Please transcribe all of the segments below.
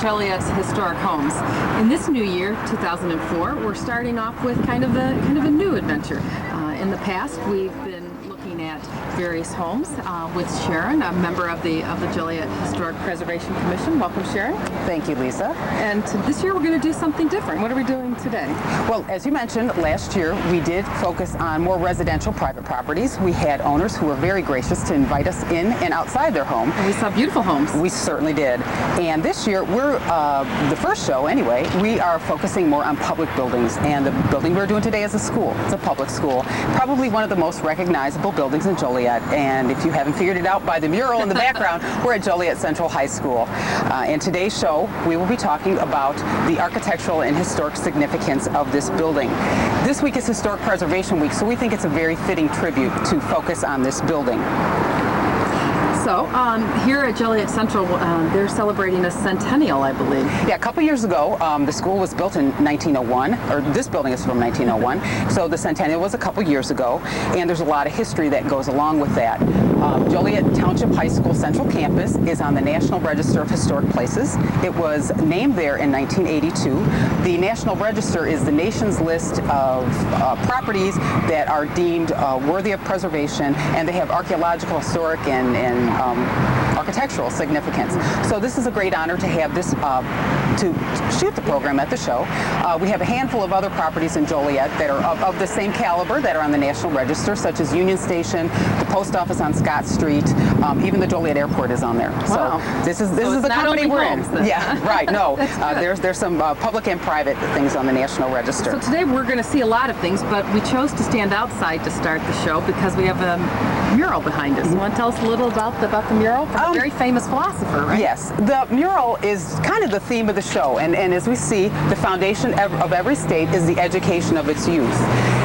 Joliet's historic homes. In this new year, 2004, we're starting off with kind of a new adventure. In the past, we've been looking at various homes with Sharon, a member of the Joliet Historic Preservation Commission. Welcome, Sharon. Thank you, Lisa. And this year we're going to do something different. What are we doing today? Well, as you mentioned, last year we did focus on more residential private properties. We had owners who were very gracious to invite us in and outside their home. And we saw beautiful homes. We certainly did. And this year, we're the first show anyway, we are focusing more on public buildings. And the building we're doing today is a school. It's a public school. Probably one of the most recognizable buildings in Joliet. And if you haven't figured it out by the mural in the background, we're at Joliet Central High School. In today's show, we will be talking about the architectural and historic significance of this building. This week is Historic Preservation Week, so we think it's a very fitting tribute to focus on this building. So, here at Joliet Central, they're celebrating a centennial, I believe. Yeah, a couple years ago, the school was built in 1901, or this building is from 1901, so the centennial was a couple years ago, and there's a lot of history that goes along with that. Joliet Township High School Central Campus is on the National Register of Historic Places. It was named there in 1982. The National Register is the nation's list of properties that are deemed worthy of preservation, and they have archaeological, historic, and architectural significance. So this is a great honor to have this, to shoot the program at the show. We have a handful of other properties in Joliet that are of the same caliber that are on the National Register, such as Union Station, the post office on Scott Street, even the Joliet Airport is on there. Wow. So this is the company we're in. Then. Yeah, right. No, there's some public and private things on the National Register. So today we're going to see a lot of things, but we chose to stand outside to start the show because we have a mural behind us. You want to tell us a little about the mural from a very famous philosopher, right? Yes, the mural is kind of the theme of the show, and as we see, the foundation of every state is the education of its youth.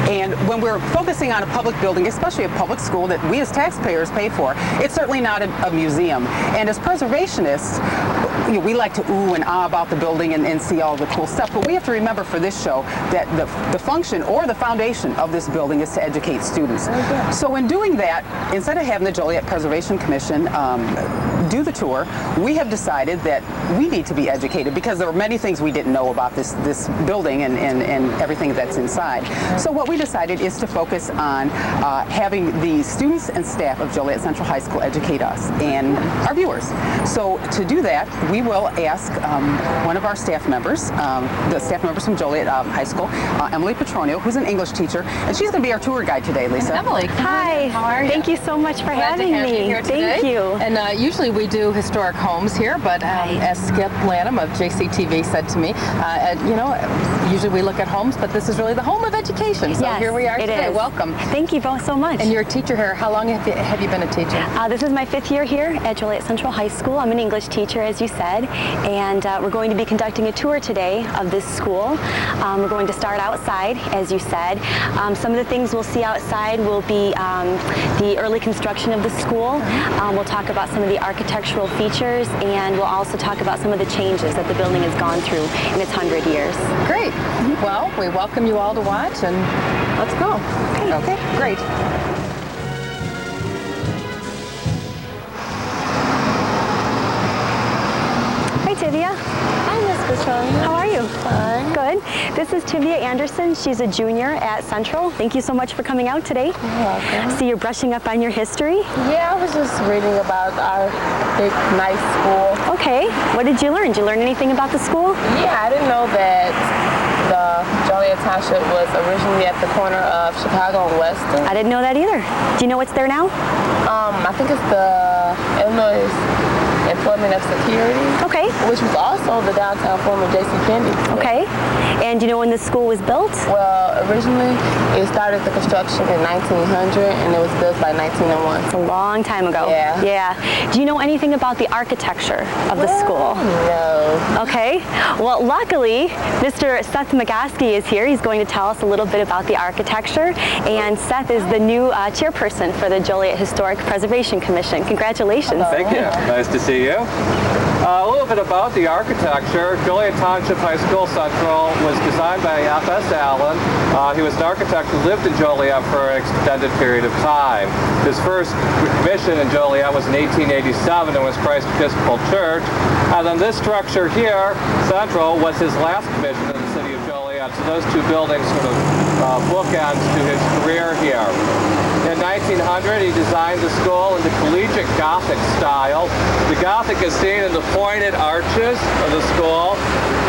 And when we're focusing on a public building, especially a public school that we as taxpayers pay for, it's certainly not a museum. And as preservationists, we like to ooh and ah about the building and see all the cool stuff, but we have to remember for this show that the function or the foundation of this building is to educate students. So in doing that, instead of having the Joliet Preservation Commission do the tour, we have decided that we need to be educated because there were many things we didn't know about this building and everything that's inside. So what we decided is to focus on having the students and staff of Joliet Central High School educate us and our viewers. So to do that, we will ask one of our staff members, the staff members from Joliet High School, Emily Petronio, who's an English teacher, and she's going to be our tour guide today, Lisa. And Emily, hi. How are you? Thank you so much for having me. Here today. Thank you. And usually we do historic homes here, but as Skip Lanham of JCTV said to me, usually we look at homes, but this is really the home of education. So yes, here we are today. Is. Welcome. Thank you both so much. And you're a teacher here. How long have you been a teacher? This is my 5th year here at Joliet Central High School. I'm an English teacher, as you said, and we're going to be conducting a tour today of this school. We're going to start outside, as you said. Some of the things we'll see outside will be the early construction of the school. We'll talk about some of the architectural features, and we'll also talk about some of the changes that the building has gone through in its 100 years. Great. Well, we welcome you all to watch, and let's go. Okay, great. Hi, Tivia. Hi, Miss Petronio. How are you? Fine. Good. This is Tivia Anderson. She's a junior at Central. Thank you so much for coming out today. You're welcome. See, you're brushing up on your history. Yeah, I was just reading about our big, nice school. Okay. What did you learn? Did you learn anything about the school? Yeah, I didn't know that the Joliet Township was originally at the corner of Chicago and Weston. I didn't know that either. Do you know what's there now? I think it's the Illinois Employment of Security. Okay. Which was also the downtown former J.C. Penney. Okay. And do you know when the school was built? Well, originally it started the construction in 1900 and it was built by 1901. It's a long time ago. Yeah. Yeah. Do you know anything about the architecture of the school? No. Okay. Well, luckily, Mr. Seth McGoskey is here. He's going to tell us a little bit about the architecture. And Seth is the new chairperson for the Joliet Historic Preservation Commission. Congratulations. Thank you. Nice to see see you. A little bit about the architecture. Joliet Township High School Central was designed by F.S. Allen. He was an architect who lived in Joliet for an extended period of time. His first mission in Joliet was in 1887 and was Christ Episcopal Church. And then this structure here, Central, was his last commission in the city of Joliet. So those two buildings sort of bookends to his career here. In 1900, he designed the school in the collegiate Gothic style. The Gothic is seen in the pointed arches of the school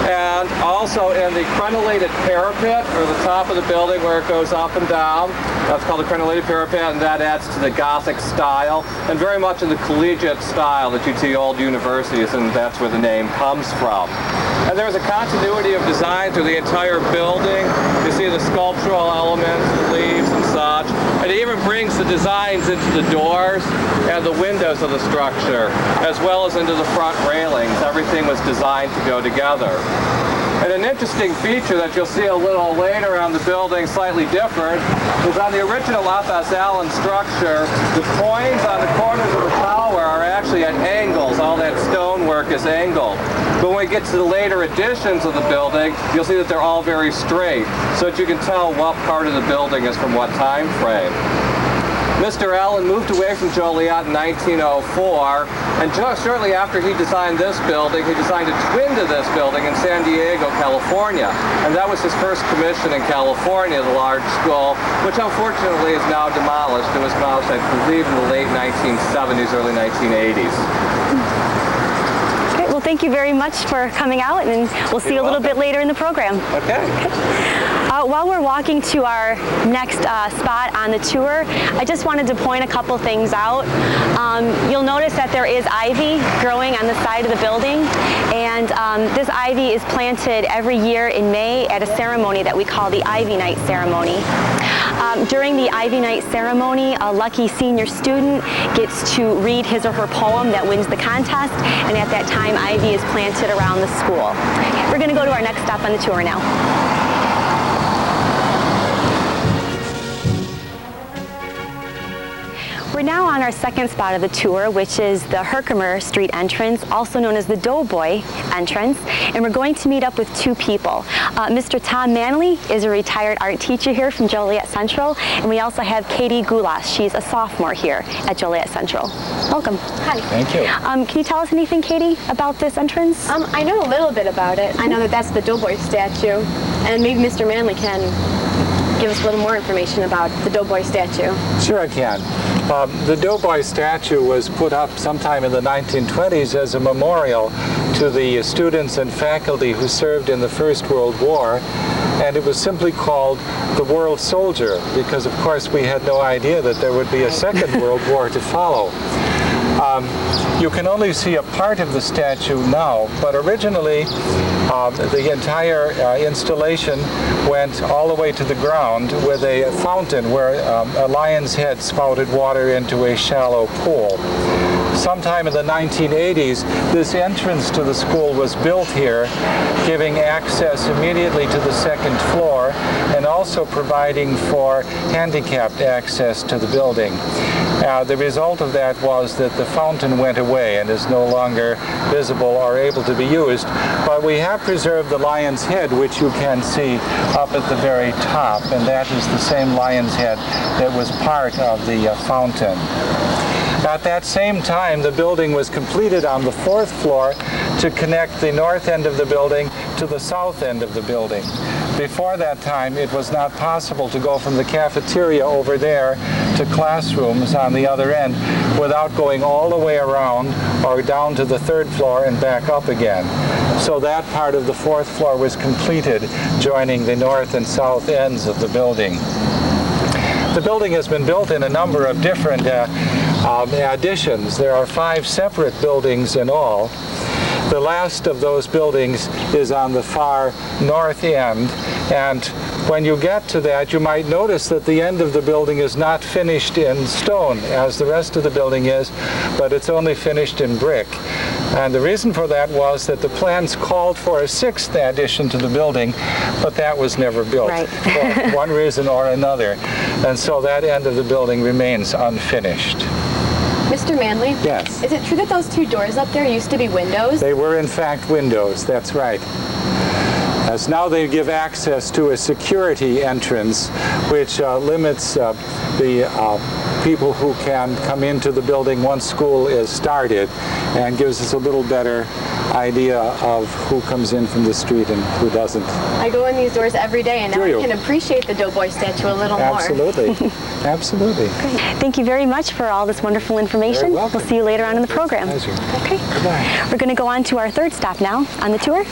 and also in the crenellated parapet, or the top of the building where it goes up and down. That's called the crenellated parapet, and that adds to the Gothic style, and very much in the collegiate style that you'd see old universities, and that's where the name comes from. And there's a continuity of design through the entire building. You see the sculptural elements, the leaves and such. And it even brings the designs into the doors and the windows of the structure, as well as into the front railings. Everything was designed to go together. And an interesting feature that you'll see a little later on the building, slightly different, is on the original F.S. Allen structure, the points on the corners of the tower are actually at angles. All that stonework is angled. But when we get to the later editions of the building, you'll see that they're all very straight, so that you can tell what part of the building is from what time frame. Mr. Allen moved away from Joliet in 1904, and just shortly after he designed this building, he designed a twin to this building in San Diego, California. And that was his first commission in California, the large school, which unfortunately is now demolished. It was demolished, I believe, in the late 1970s, early 1980s. Well, thank you very much for coming out, and we'll see you a little bit later in the program. Okay. While we're walking to our next spot on the tour, I just wanted to point a couple things out. You'll notice that there is ivy growing on the side of the building, and this ivy is planted every year in May at a ceremony that we call the Ivy Night ceremony. During the Ivy Night ceremony, a lucky senior student gets to read his or her poem that wins the contest, and at that time, ivy is planted around the school. We're going to go to our next stop on the tour now. We're now on our second spot of the tour, which is the Herkimer Street entrance, also known as the Doughboy entrance, and we're going to meet up with two people. Mr. Tom Manley is a retired art teacher here from Joliet Central, and we also have Katie Goulas. She's a sophomore here at Joliet Central. Welcome. Hi. Thank you. Can you tell us anything, Katie, about this entrance? I know a little bit about it. I know that that's the Doughboy statue, and maybe Mr. Manley can give us a little more information about the Doughboy statue. Sure I can. The Doughboy statue was put up sometime in the 1920s as a memorial to the students and faculty who served in the First World War, and it was simply called the World Soldier because, of course, we had no idea that there would be a Second World War to follow. You can only see a part of the statue now, but originally the entire installation went all the way to the ground with a fountain where a lion's head spouted water into a shallow pool. Sometime in the 1980s, this entrance to the school was built here, giving access immediately to the second floor and also providing for handicapped access to the building. The result of that was that the fountain went away and is no longer visible or able to be used, but we have preserved the lion's head, which you can see up at the very top, and that is the same lion's head that was part of the fountain. At that same time, the building was completed on the fourth floor to connect the north end of the building to the south end of the building. Before that time, it was not possible to go from the cafeteria over there to classrooms on the other end without going all the way around or down to the third floor and back up again. So that part of the fourth floor was completed, joining the north and south ends of the building. The building has been built in a number of different additions. There are 5 separate buildings in all. The last of those buildings is on the far north end, and when you get to that, you might notice that the end of the building is not finished in stone as the rest of the building is, but it's only finished in brick. And the reason for that was that the plans called for a 6th addition to the building, but that was never built for one reason or another. And so that end of the building remains unfinished. Mr. Manley? Yes. Is it true that those two doors up there used to be windows? They were in fact windows, that's right. As now they give access to a security entrance which limits the people who can come into the building once school is started and gives us a little better idea of who comes in from the street and who doesn't. I go in these doors every day and now I can appreciate the Doughboy statue a little more. Absolutely. Absolutely. Great. Thank you very much for all this wonderful information. We'll see you later on in the program. Pleasure. Okay. Goodbye. We're going to go on to our third stop now on the tour.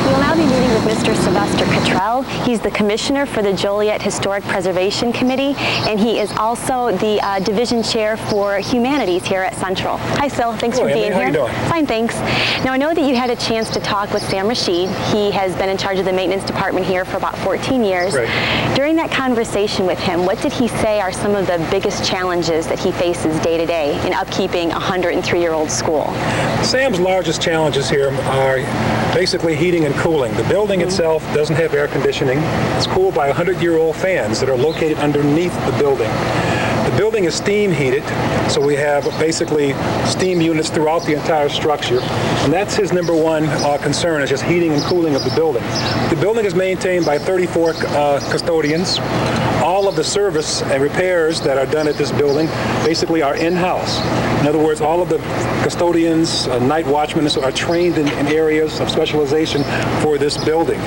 We'll now be meeting with Mr. Sylvester Cottrell. He's the Commissioner for the Joliet Historic Preservation Committee, and he is also the Division Chair for Humanities here at Central. Hi, Sil. Thanks for being here. How you doing? Fine, thanks. Now, I know that you had a chance to talk with Sam Rashid. He has been in charge of the maintenance department here for about 14 years. Right. During that conversation with him, what did he say are some of the biggest challenges that he faces day to day in upkeeping a 103-year-old school? Sam's largest challenges here are basically heating and cooling. The building itself doesn't have air conditioning. It's cooled by 100-year-old fans that are located underneath the building. The building is steam heated, so we have basically steam units throughout the entire structure, and that's his number one concern, is just heating and cooling of the building. The building is maintained by 34 custodians. All of the service and repairs that are done at this building basically are in-house. In other words, all of the custodians, night watchmen are trained in areas of specialization for this building.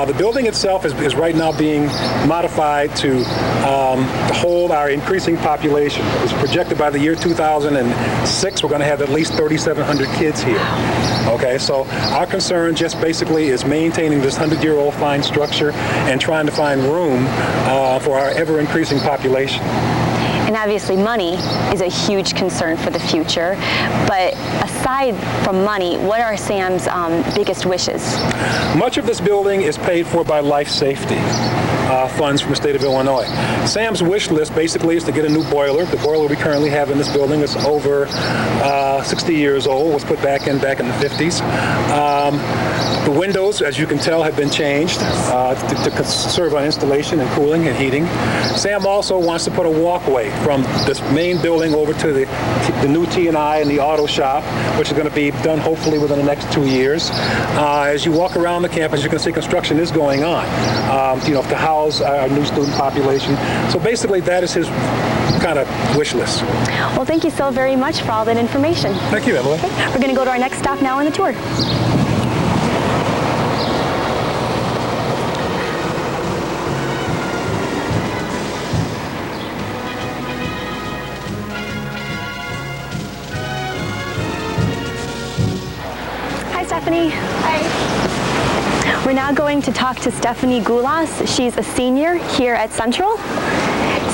The building itself is right now being modified to hold our increasing population. It's projected by the year 2006 we're going to have at least 3,700 kids here. Okay, so our concern just basically is maintaining this 100-year-old fine structure and trying to find room for our ever-increasing population. And obviously money is a huge concern for the future, but aside from money, what are Sam's biggest wishes? Much of this building is paid for by life safety funds from the state of Illinois. Sam's wish list basically is to get a new boiler. The boiler we currently have in this building is over 60 years old, was put back in the 50s. The windows, as you can tell, have been changed to serve on installation and cooling and heating. Sam also wants to put a walkway from this main building over to the new T&I and the auto shop, which is going to be done hopefully within the next 2 years. As you walk around the campus, you can see construction is going on, to house our new student population. So basically, that is his kind of wish list. Well, thank you so very much for all that information. Thank you, Emily. Okay. We're going to go to our next stop now on the tour. Hi, Stephanie. Hi. We're now going to talk to Stephanie Gulas. She's a senior here at Central.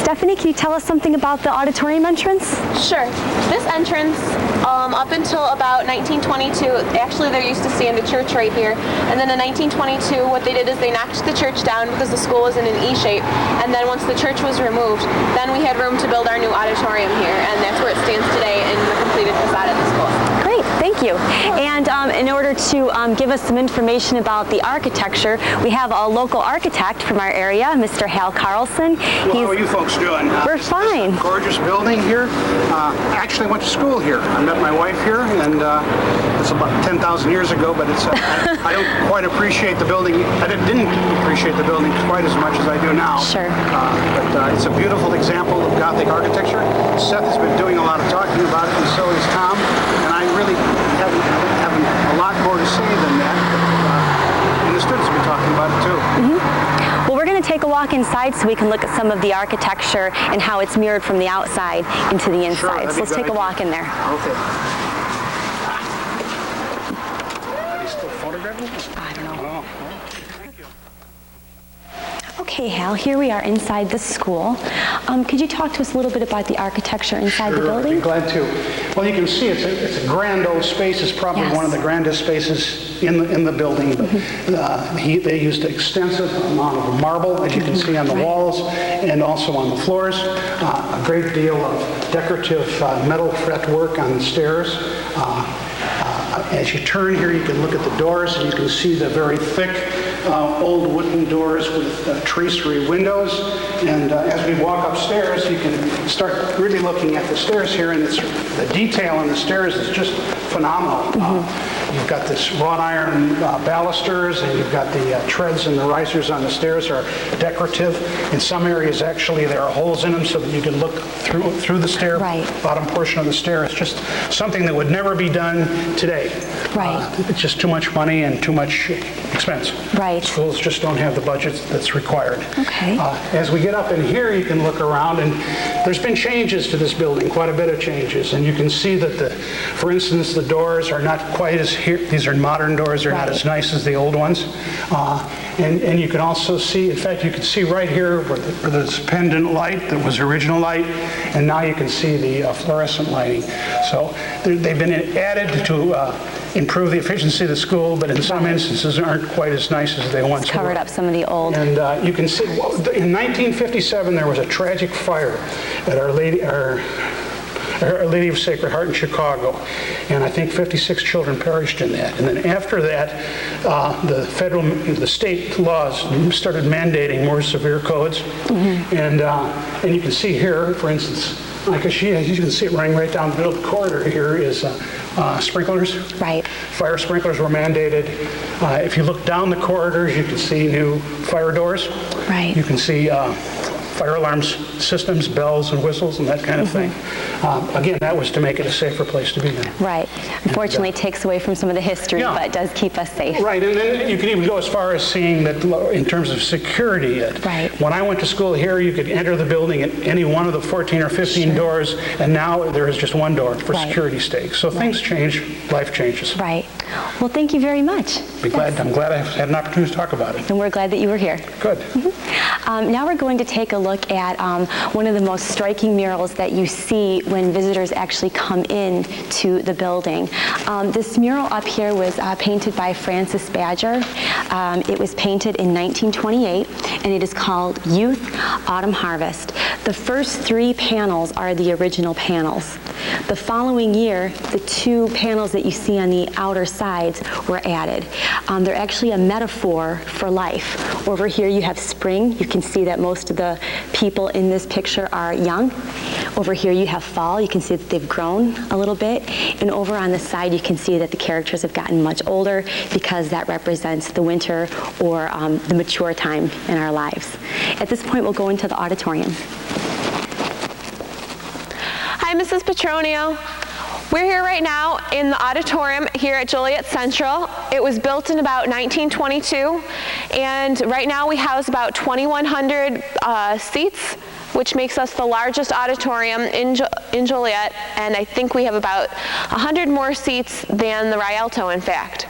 Stephanie, can you tell us something about the auditorium entrance? Sure. This entrance, up until about 1922, actually they're used to seeing the church right here. And then in 1922, what they did is they knocked the church down because the school was in an E shape. And then once the church was removed, then we had room to build our new auditorium here. And that's where it stands today in the completed facade of the school. Great, thank you. And in order to give us some information about the architecture, we have a local architect from our area, Mr. Hal Carlson. Well, how are you folks doing? We're fine. This is a gorgeous building here. I actually went to school here. I met my wife here, and it's about 10,000 years ago, but it's I don't quite appreciate the building. I didn't appreciate the building quite as much as I do now. Sure. But it's a beautiful example of Gothic architecture. Seth has been doing a lot of talking about it, and so has Tom, and I really have a lot more to say than that. And the students have been talking about it too. Mm-hmm. Well, we're going to take a walk inside so we can look at some of the architecture and how it's mirrored from the outside into the inside. So let's take a walk in there. Okay. Are they still photographing? I don't know. Oh, thank you. Okay, Hal, here we are inside the school. Could you talk to us a little bit about the architecture inside the building? I'd be glad to. Well, you can see it's a grand old space. It's probably one of the grandest spaces in the building. They used an extensive amount of marble, as you can see on the walls, and also on the floors. A great deal of decorative metal fretwork on the stairs. As you turn here, you can look at the doors, and you can see the very thick old wooden doors with tracery windows. And as we walk upstairs, you can start really looking at the stairs here, and the detail in the stairs is just phenomenal. You've got this wrought iron balusters, and you've got the treads and the risers on the stairs are decorative. In some areas, actually, there are holes in them so that you can look through the stair, bottom portion of the stair. It's just something that would never be done today. It's just too much money and too much expense. Schools just don't have the budget that's required. As we get up in here, you can look around, and there's been changes to this building, quite a bit of changes, and you can see that, for instance, the doors are not quite as these are modern doors. They're not as nice as the old ones. And you can also see, in fact, you can see right here where there's pendant light that was original light, and now you can see the fluorescent lighting. So they've been added to improve the efficiency of the school, but in some instances aren't quite as nice as they once were. Covered up some of the old. And you can see, in 1957, there was a tragic fire at Our Lady of Sacred Heart in Chicago, and I think 56 children perished in that. And then after that, the state laws started mandating more severe codes. And you can see here, for instance, like you can see it running right down the middle of the corridor here is sprinklers. Fire sprinklers were mandated. If you look down the corridors, you can see new fire doors. You can see fire alarms systems, bells and whistles and that kind of thing. Again, that was to make it a safer place to be in. Unfortunately, it takes away from some of the history, but it does keep us safe. And then you can even go as far as seeing that in terms of security. When I went to school here, you could enter the building at any one of the 14 or 15 doors, and now there is just one door for security stakes. So things change, life changes. Well, thank you very much. I'm glad I had an opportunity to talk about it. And we're glad that you were here. Good. Now we're going to take a look at one of the most striking murals that you see when visitors actually come in to the building. This mural up here was painted by Francis Badger. It was painted in 1928, and it is called Youth, Autumn Harvest. The first 3 panels are the original panels. The following year, the 2 panels that you see on the outer sides were added. They're actually a metaphor for life. Over here you have spring. You can see that most of the people in this picture are young. Over here you have fall. You can see that they've grown a little bit. And over on the side you can see that the characters have gotten much older because that represents the winter or the mature time in our lives. At this point we'll go into the auditorium. Hi, Mrs. Petronio. We're here right now in the auditorium here at Joliet Central. It was built in about 1922, and right now we house about 2,100 seats, which makes us the largest auditorium in Joliet, and I think we have about 100 more seats than the Rialto, in fact.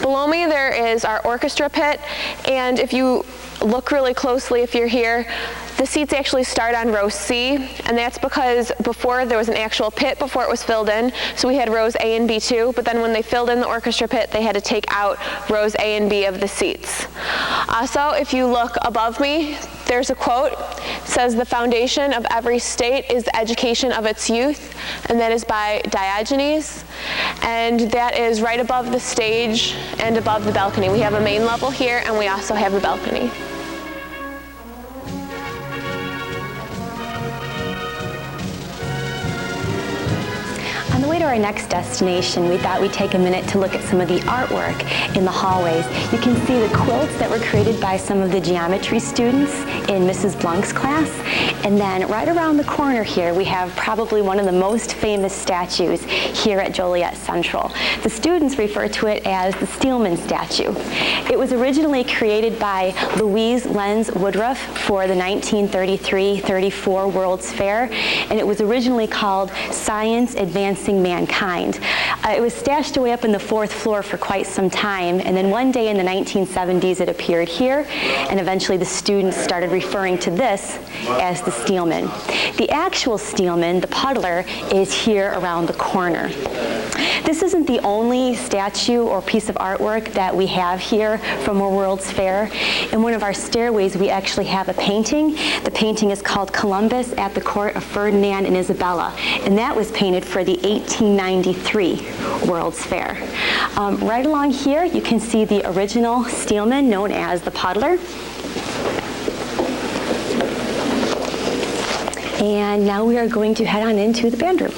Below me there is our orchestra pit, and if you look really closely if you're here, the seats actually start on row C, and that's because before there was an actual pit before it was filled in, so we had rows A and B too, but then when they filled in the orchestra pit, they had to take out rows A and B of the seats. So if you look above me, there's a quote. It says, "The foundation of every state is the education of its youth," and that is by Diogenes, and that is right above the stage and above the balcony. We have a main level here, and we also have a balcony. On the way to our next destination, we thought we'd take a minute to look at some of the artwork in the hallways. You can see the quilts that were created by some of the geometry students in Mrs. Blunk's class. And then right around the corner here, we have probably one of the most famous statues here at Joliet Central. The students refer to it as the Steelman statue. It was originally created by Louise Lenz Woodruff for the 1933-34 World's Fair, and it was originally called Science Advancing Mankind. It was stashed away up in the 4th floor for quite some time, and then one day in the 1970s it appeared here, and eventually the students started referring to this as the Steelman. The actual Steelman, the puddler, is here around the corner. This isn't the only statue or piece of artwork that we have here from our World's Fair. In one of our stairways, we actually have a painting. The painting is called Columbus at the Court of Ferdinand and Isabella, and that was painted for the 1893 World's Fair. Right along here, you can see the original steelman known as the Puddler. And now we are going to head on into the band room.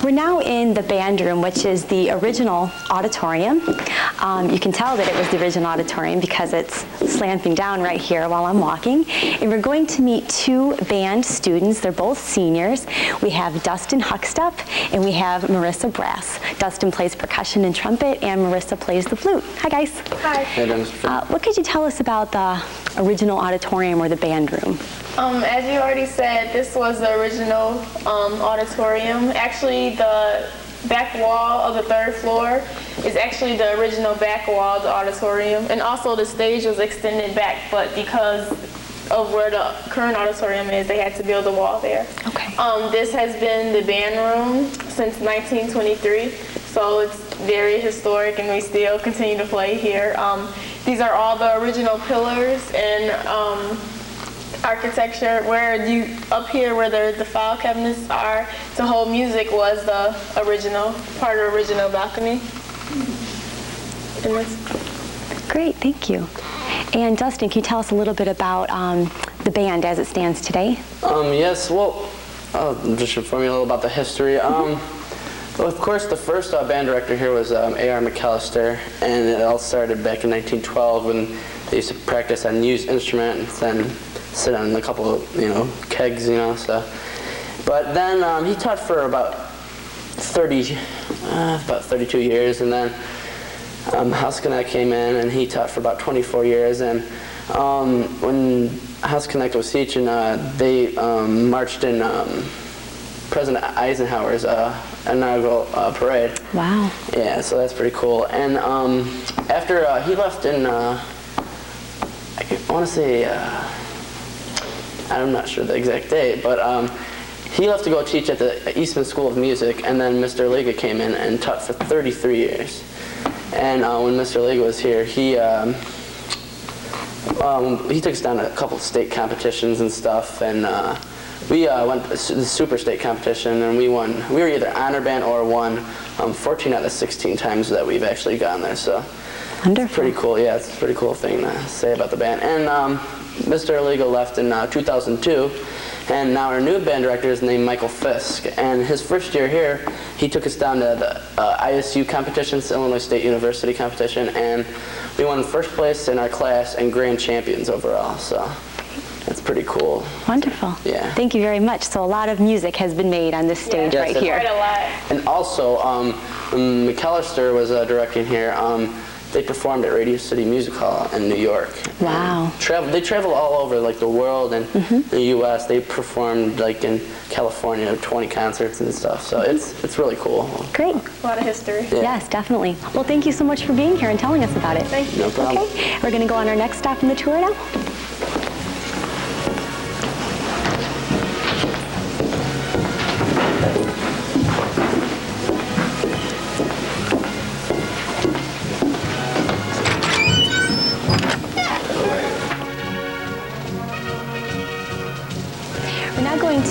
We're now in the band room, which is the original auditorium. You can tell that it was the original auditorium because it's slamping down right here while I'm walking. And we're going to meet two band students. They're both seniors. We have Dustin Huckstup and we have Marissa Brass. Dustin plays percussion and trumpet, and Marissa plays the flute. Hi, guys. Hi. Hey, Dennis. What could you tell us about the original auditorium or the band room? As you already said, this was the original auditorium. Actually, the back wall of the third floor is actually the original back wall of the auditorium. And also the stage was extended back, but because of where the current auditorium is, they had to build a wall there. Okay. This has been the band room since 1923, so it's very historic and we still continue to play here. These are all the original pillars and architecture. Where you up here where the file cabinets are to hold music was the original part of the original balcony. Great, thank you. And Dustin, can you tell us a little bit about the band as it stands today? Yes, well, I'll just inform you a little about the history. Well, of course, the first band director here was A.R. McAllister, and it all started back in 1912 when they used to practice on used instrument and then sit on a couple of, kegs, so. But then he taught for about 32 years, and then House Connect came in, and he taught for about 24 years. And when House Connect was teaching, they marched in President Eisenhower's inaugural parade. Wow. Yeah, so that's pretty cool. And after he left in, I want to say, I'm not sure the exact date, but he left to go teach at the Eastman School of Music, and then Mr. Liga came in and taught for 33 years. And when Mr. Liga was here, he took us down to a couple of state competitions and stuff, and we went to the super state competition, and we won. We were either honor band or won 14 out of 16 times that we've actually gone there. So wonderful. It's pretty cool. Yeah, it's a pretty cool thing to say about the band. And Mr. Liga left in 2002, and now our new band director is named Michael Fisk. And his first year here, he took us down to the ISU competitions, Illinois State University competition, and we won first place in our class and grand champions overall. So that's pretty cool. Wonderful. Yeah. Thank you very much. So a lot of music has been made on this stage right here. Quite a lot. And also, when McAllister was directing here, they performed at Radio City Music Hall in New York. Wow. They travel all over like the world and the U.S. They performed like in California, 20 concerts and stuff. So it's really cool. Great. A lot of history. Yeah. Yes, definitely. Well, thank you so much for being here and telling us about it. Thank you. No problem. Okay, we're going to go on our next stop in the tour now.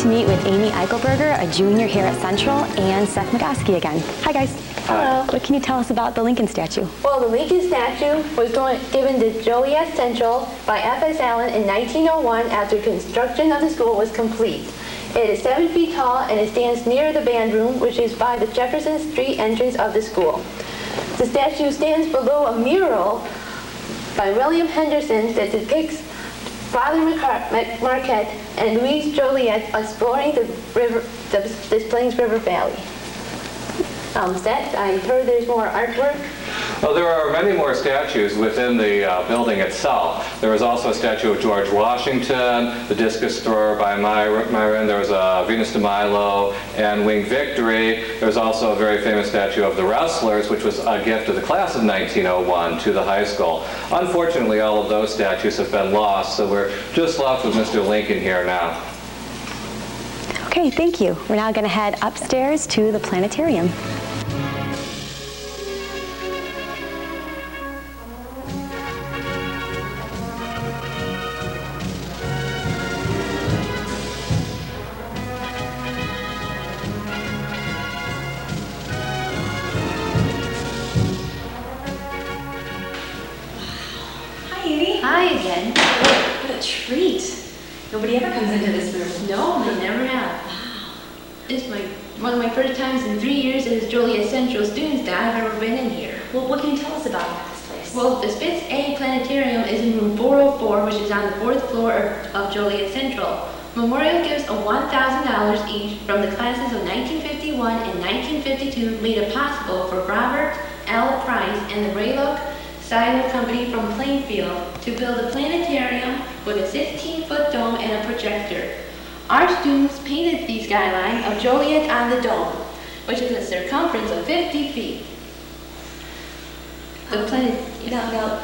To meet with Amy Eichelberger, a junior here at Central, and Seth McGoskey again. Hi, guys. Hello. What can you tell us about the Lincoln statue? Well, the Lincoln statue was given to Joliet Central by F.S. Allen in 1901 after construction of the school was complete. It is 7 feet tall and it stands near the band room, which is by the Jefferson Street entrance of the school. The statue stands below a mural by William Henderson that depicts Father Marquette and Louise Joliet exploring the Des Plaines River Valley. Seth, I heard there's more artwork. Well, there are many more statues within the building itself. There was also a statue of George Washington, the discus thrower by Myron. There was a Venus de Milo and Winged Victory. There was also a very famous statue of the wrestlers, which was a gift of the class of 1901 to the high school. Unfortunately, all of those statues have been lost, so we're just left with Mr. Lincoln here now. Okay, thank you. We're now going to head upstairs to the planetarium. Hi again. What a treat. Nobody ever comes into this room. No, they never have. It's one of my first times in 3 years as Joliet Central students that I've ever been in here. Well, what can you tell us about this place? Well, the Spitz A Planetarium is in room 404, which is on the 4th floor of Joliet Central. Memorial gifts of $1,000 each from the classes of 1951 and 1952 made it possible for Robert L. Price and the Raylock Silo Company from Plainfield to build a planetarium with a 16-foot dome and a projector. Our students painted the skyline of Joliet on the dome, which is a circumference of 50 feet. The Now,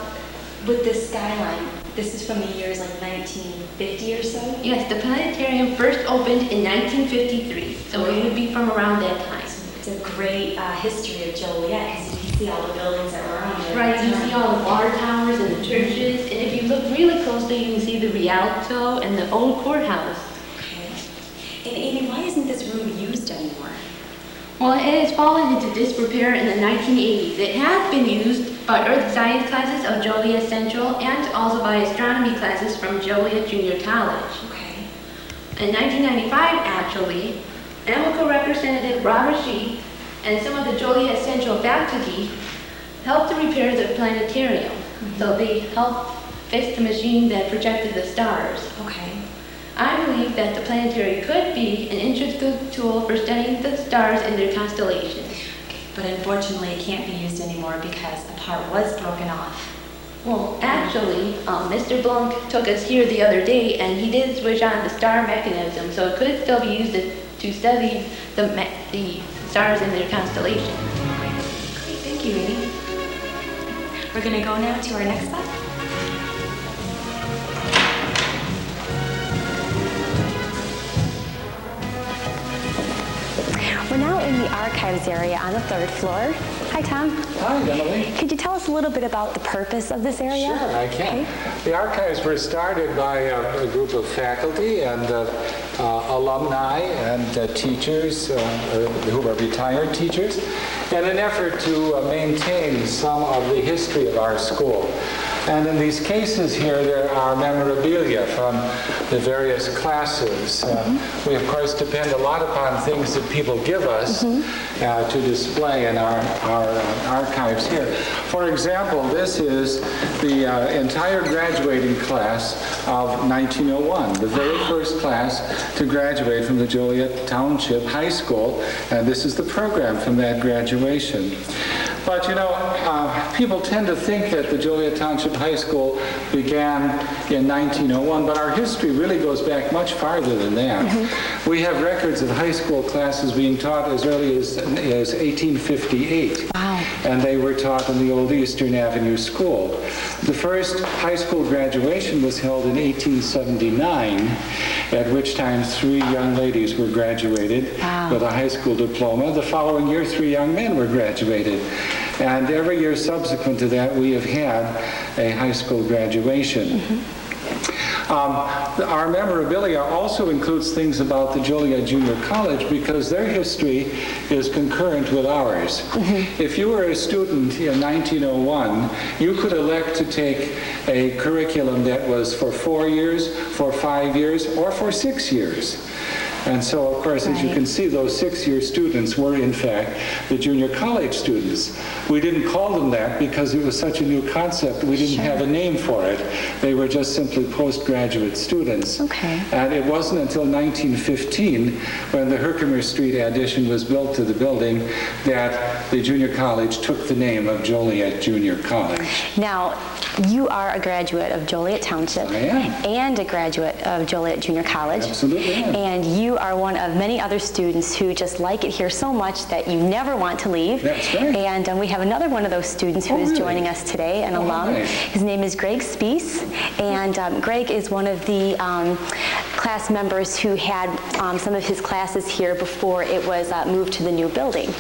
with this skyline, this is from the years like 1950 or so? Yes, the planetarium first opened in 1953, so it would be from around that time. It's a great history of Joliet, because you can see all the buildings that were around it. Right, you see all the water towers and the churches, and if you look really closely, you can see the Rialto and the old courthouse. Okay. And Amy, why isn't this room used anymore? Well, it has fallen into disrepair in the 1980s. It has been used by earth science classes of Joliet Central and also by astronomy classes from Joliet Junior College. Okay. In 1995, actually, AMCO Representative Robert Shee and some of the Joliet Central faculty helped to repair the planetarium. So they helped fix the machine that projected the stars. Okay. I believe that the planetarium could be an interesting tool for studying the stars and their constellations. But unfortunately, it can't be used anymore because a part was broken off. Well, actually, Mr. Blunk took us here the other day and he did switch on the star mechanism, so it could still be used to study the stars and their constellations. Great, thank you, Amy. We're going to go now to our next stop. We're now in the archives area on the 3rd floor. Hi, Tom. Hi, Emily. Could you tell us a little bit about the purpose of this area? Sure, I can. Okay. The archives were started by a group of faculty and alumni and teachers who are retired teachers in an effort to maintain some of the history of our school. And in these cases here, there are memorabilia from the various classes. We, of course, depend a lot upon things that people give us to display in our archives here. For example, this is the entire graduating class of 1901, the very first class to graduate from the Joliet Township High School, and this is the program from that graduation. But you know, people tend to think that the Joliet Township High School began in 1901, but our history really goes back much farther than that. We have records of high school classes being taught as early as 1858. Wow. And they were taught in the old Eastern Avenue School. The first high school graduation was held in 1879, at which time 3 young ladies were graduated with a high school diploma. The following year, 3 young men were graduated. And every year subsequent to that, we have had a high school graduation. Our memorabilia also includes things about the Joliet Junior College because their history is concurrent with ours. If you were a student in 1901, you could elect to take a curriculum that was for 4 years, for 5 years, or for 6 years. And so, of course, as you can see, those 6-year students were, in fact, the junior college students. We didn't call them that because it was such a new concept. We didn't have a name for it. They were just simply postgraduate students. Okay. And it wasn't until 1915, when the Herkimer Street addition was built to the building, that the junior college took the name of Joliet Junior College. Now, you are a graduate of Joliet Township. I am. And a graduate of Joliet Junior College. Absolutely. And you you are one of many other students who just like it here so much that you never want to leave. That's right. And we have another one of those students who is joining us today, an alum. Nice. His name is Greg Spees, and Greg is one of the class members who had some of his classes here before it was moved to the new building.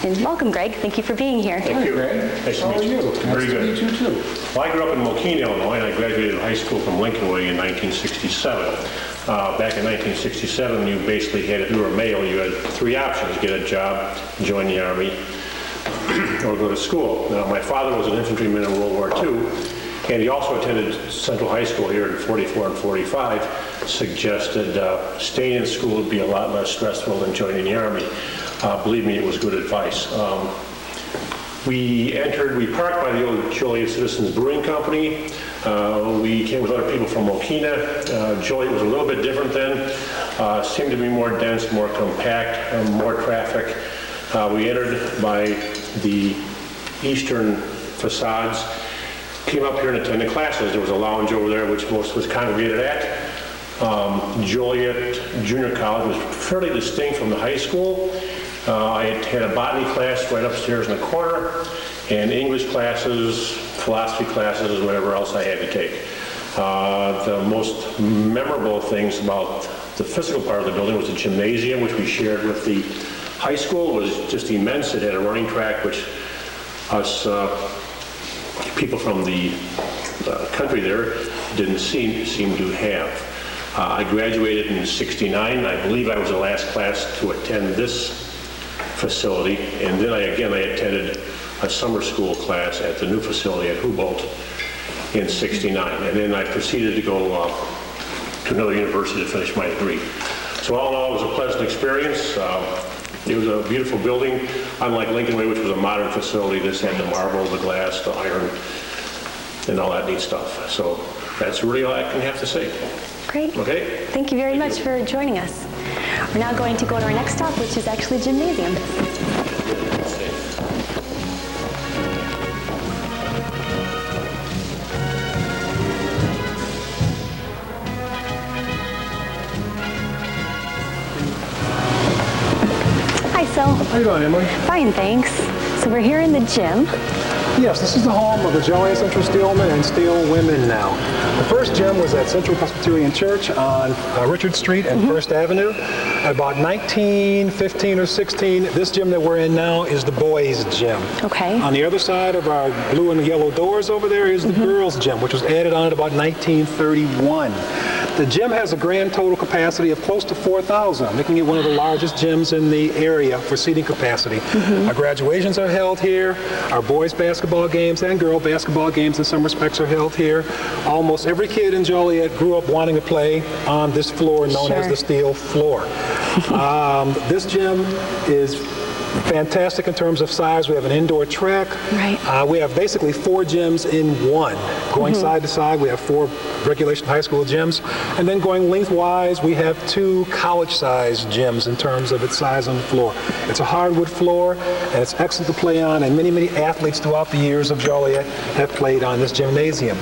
And welcome, Greg. Thank you for being here. Thank you, Greg. Nice to meet you. Very good. Nice to meet you, too. Well, I grew up in Mokene, Illinois, and I graduated high school from Lincoln Way in 1967. Back in 1967, you basically had, if you were male, you had three options: get a job, join the Army, or go to school. Now, my father was an infantryman in World War II, and he also attended Central High School here in 44 and 45, suggested staying in school would be a lot less stressful than joining the Army. Believe me, it was good advice. We parked by the old Joliet Citizens Brewing Company. We came with other people from Mokena. Joliet was a little bit different then. Seemed to be more dense, more compact, more traffic. We entered by the eastern facades, came up here and attended classes. There was a lounge over there which most was congregated at. Joliet Junior College was fairly distinct from the high school. I had a botany class right upstairs in the corner, and English classes, philosophy classes, whatever else I had to take. The most memorable things about the physical part of the building was the gymnasium, which we shared with the high school. It was just immense. It had a running track, which us people from the country there didn't seem to have. I graduated in '69. I believe I was the last class to attend this facility, and then I attended a summer school class at the new facility at Humboldt in '69, and then I proceeded to go to another university to finish my degree. So all in all, it was a pleasant experience. It was a beautiful building. Unlike Lincoln Way, which was a modern facility, this had the marble, the glass, the iron, and all that neat stuff. So that's really all I can have to say. Great. Okay. Thank you very much for joining us. We're now going to go to our next stop, which is actually gymnasium. Hi, Sil. How you doing, Emily? Fine, thanks. So we're here in the gym. Yes, this is the home of the Joliet Central Steelmen and Steel Women now. The first gym was at Central Presbyterian Church on Richard Street and First Avenue. At about 1915 or 16, this gym that we're in now is the boys' gym. Okay. On the other side of our blue and yellow doors over there is the girls' gym, which was added on at about 1931. The gym has a grand total capacity of close to 4,000, making it one of the largest gyms in the area for seating capacity. Our graduations are held here. Our boys' basketball games and girl basketball games in some respects are held here. Almost every kid in Joliet grew up wanting to play on this floor known as the steel floor. This gym is fantastic in terms of size. We have an indoor track. Right. We have basically 4 gyms in one. Going side to side, we have 4 regulation high school gyms. And then going lengthwise, we have 2 college-sized gyms in terms of its size on the floor. It's a hardwood floor, and it's excellent to play on, and many, many athletes throughout the years of Joliet have played on this gymnasium.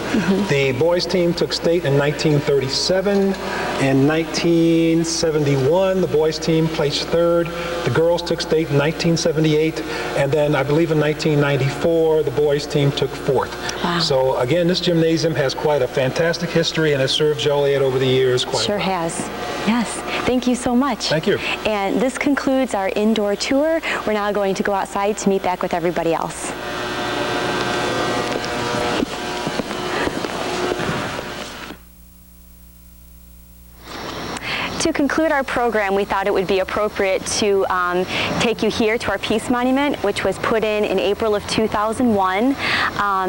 The boys team took state in 1937. In 1971, the boys team placed 3rd. The girls took state in 1978, and then I believe in 1994, the boys team took 4th. Wow. So again, this gymnasium has quite a fantastic history and has served Joliet over the years quite Sure well. has. Yes. Thank you so much. Thank you. And this concludes our indoor tour. We're now going to go outside to meet back with everybody else. To conclude our program, we thought it would be appropriate to take you here to our Peace Monument, which was put in April of 2001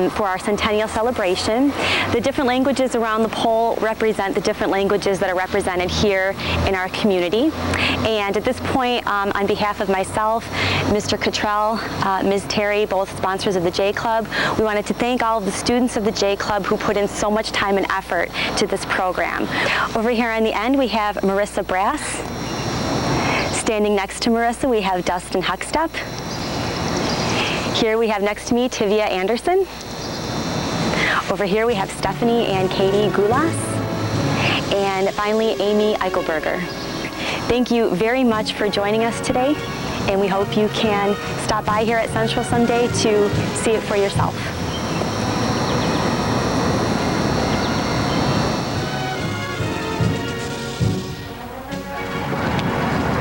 for our centennial celebration. The different languages around the pole represent the different languages that are represented here in our community. And at this point, on behalf of myself, Mr. Cottrell, Ms. Terry, both sponsors of the J Club, we wanted to thank all of the students of the J Club who put in so much time and effort to this program. Over here on the end, we have Marissa Brass. Standing next to Marissa, we have Dustin Huckstep. Here we have next to me Tivia Anderson. Over here we have Stephanie and Katie Gulas. And finally, Amy Eichelberger. Thank you very much for joining us today, and we hope you can stop by here at Central someday to see it for yourself.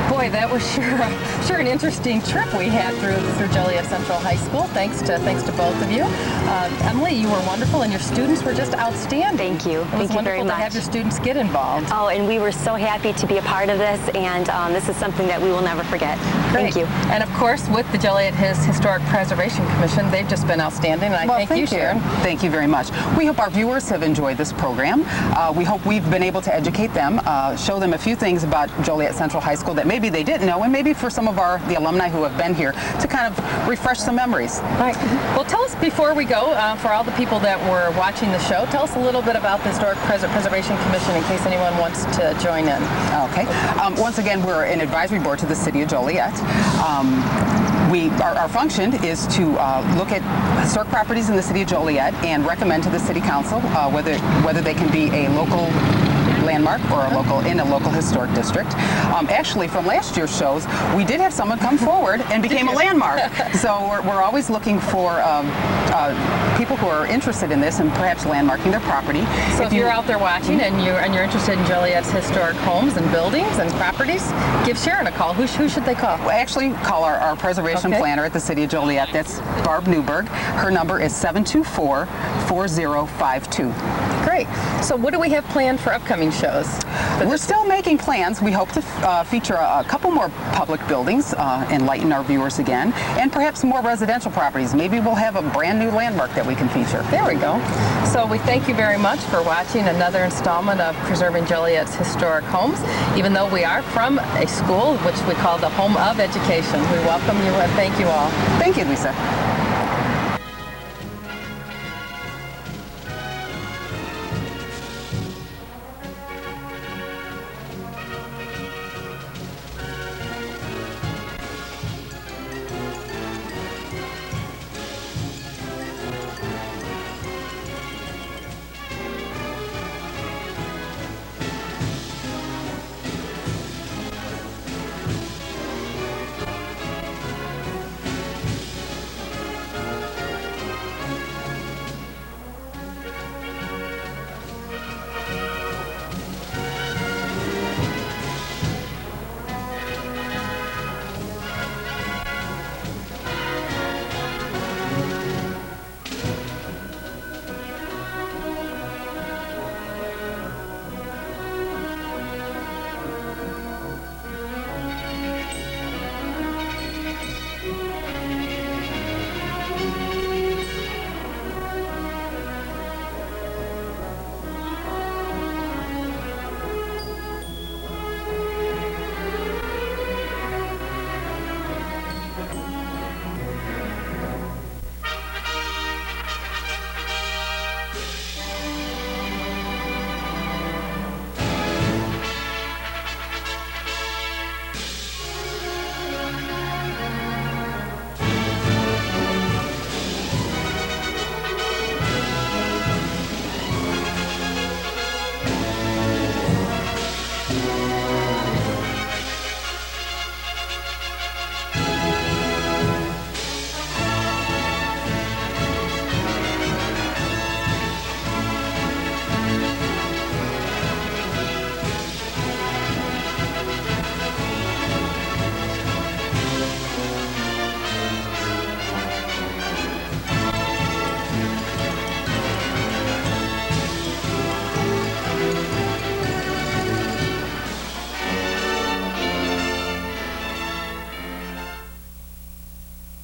Boy, that was sure an interesting trip we had through Joliet Central High School. Thanks to both of you. Emily, you were wonderful, and your students were just outstanding. Thank you. It was wonderful to have your students get involved. Oh, and we were so happy to be a part of this, and this is something that we will never forget. Great. Thank you. And of course, with the Joliet Historic Preservation Commission, they've just been outstanding, and I thank you, Sharon. Thank you very much. We hope our viewers have enjoyed this program. We hope we've been able to educate them, show them a few things about Joliet Central High School that maybe they didn't know, and maybe for some of the alumni who have been here to kind of refresh some memories. All right. Well, tell us before we go, for all the people that were watching the show, tell us a little bit about the Historic Preservation Commission in case anyone wants to join in. Okay. Once again, we're an advisory board to the City of Joliet. Our function is to look at historic properties in the City of Joliet and recommend to the City Council whether they can be a local landmark or in a local historic district. Actually, from last year's shows, we did have someone come forward and became a landmark. So we're always looking for people who are interested in this and perhaps landmarking their property. So if you're out there watching and you're interested in Joliet's historic homes and buildings and properties, give Sharon a call. Who should they call? Well, actually, call our preservation planner at the City of Joliet. That's Barb Newberg. Her number is 724-4052. Great. So what do we have planned for upcoming shows? We're still making plans. We hope to feature a couple more public buildings, enlighten our viewers again, and perhaps more residential properties. Maybe we'll have a brand new landmark that we can feature. There we go. So we thank you very much for watching another installment of Preserving Joliet's Historic Homes, even though we are from a school which we call the Home of Education. We welcome you and thank you all. Thank you, Lisa.